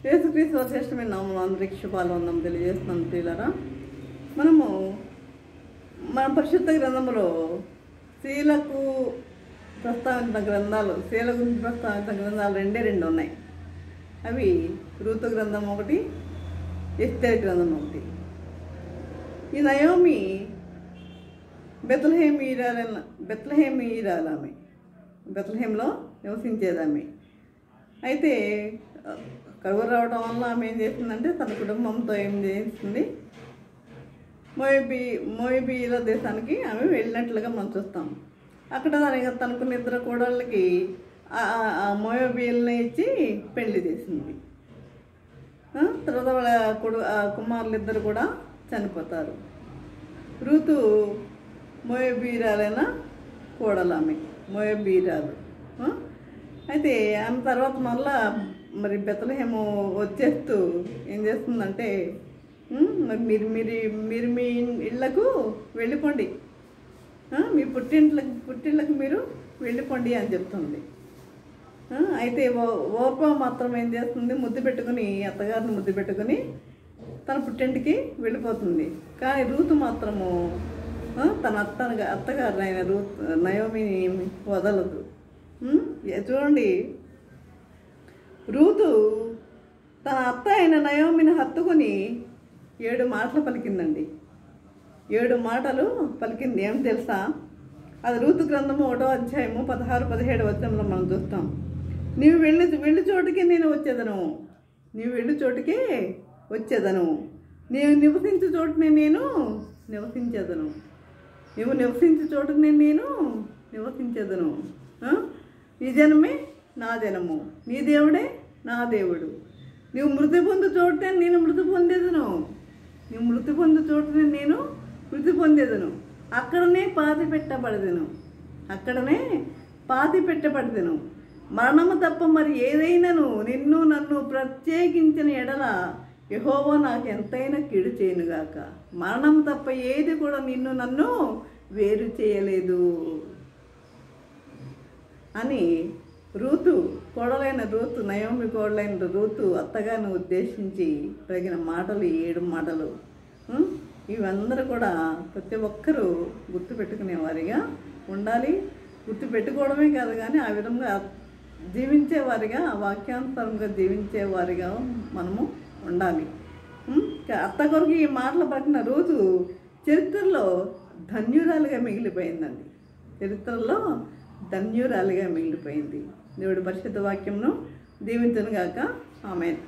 యేసుక్రీస్తు శ్రేష్టమైన నామములో అందరికీ శుభాలు తెలియజేస్తున్నాను ప్రియులారా. మన పరిశుద్ధ గ్రంథంలో స్త్రీలకు ప్రస్తావించిన గ్రంథాలు, స్త్రీల గురించి ప్రస్తావించిన గ్రంథాలు రెండు ఉన్నాయి. అవి రూతు గ్రంథం ఒకటి, ఎస్తేరు గ్రంథం ఒకటి. ఈ నయోమి బెత్లెహేంలో నివసించేదామె. అయితే కరువు రావడం వల్ల ఆమె ఏం చేస్తుందంటే తన కుటుంబంతో ఏం చేస్తుంది, మోయబీల దేశానికి ఆమె వెళ్ళినట్లుగా మనం చూస్తాం. అక్కడ తనకున్న ఇద్దరు కోడళ్ళకి మోయబీలని ఇచ్చి పెళ్లి చేసింది. తర్వాత వాళ్ళ కుమారులు ఇద్దరు కూడా చనిపోతారు. రూతు మోయబీరాలైన కోడలు, ఆమె మోయబీరాలు. అయితే ఆమె తర్వాత మళ్ళా బెత్లెహేము వచ్చేస్తూ ఏం చేస్తుందంటే, మీరు మీ ఇళ్లకు వెళ్ళిపోండి, మీ పుట్టిళ్ళకి మీరు వెళ్ళిపోండి అని చెప్తుంది. అయితే ఓర్ప మాత్రం ఏం చేస్తుంది, అత్తగారిని ముద్దు పెట్టుకుని తన పుట్టింటికి వెళ్ళిపోతుంది. కానీ రూతు మాత్రము తన అత్తగారు అయిన నయోమిని వదలదు. చూడండి, రూతు తన అత్త అయిన నయోమిని హత్తుకుని 7 మాటలు పలికిందండి. 7 మాటలు పలికింది. ఏం తెలుసా? అది రూతు గ్రంథము 1వ అధ్యాయము 16-17 వచనంలో మనం చూస్తాం. నీవు వెళ్ళి చోటుకే నేను వచ్చేదను, నీవు వెళ్ళి చోటుకే వచ్చేదను, నీవు నివసించే చోటునే నేను నివసించేదను, నీవు నివసించే చోటునే నేను నివసించేదను. ఈ జనమే నా జనము, నీ దేవుడే నా దేవుడు. నీవు మృతి పొందు చోటునే నేను మృతి పొందేదను, నీవు మృతి పొందు చోటునే నేను మృతి పొందేదను. అక్కడనే పాతి పెట్టబడదను. మరణము తప్ప మరి ఏదైనాను నన్ను ప్రత్యేకించిన ఎడల యెహోవా నాకు ఎంతైనా కీడు చేయనుగాక. మరణం తప్ప ఏది కూడా నన్ను వేరు చేయలేదు అని నయోమి కోడలైన రూతు అత్తగారిని ఉద్దేశించి తగిన మాటలు 7 మాటలు. ఇవందరూ కూడా ప్రతి ఒక్కరూ గుర్తుపెట్టుకునేవారిగా ఉండాలి. గుర్తుపెట్టుకోవడమే కాదు కానీ ఆ విధంగా జీవించేవారిగా, వాక్యానుసారంగా జీవించేవారిగా మనము ఉండాలి. అత్త కొరకు ఈ మాటలు పలికిన రూతు చరిత్రలో ధన్యురాలుగా మిగిలిపోయిందండి. దేవుడి పరిశుద్ధ వాక్యంను దీవించును గాక. ఆమేన్.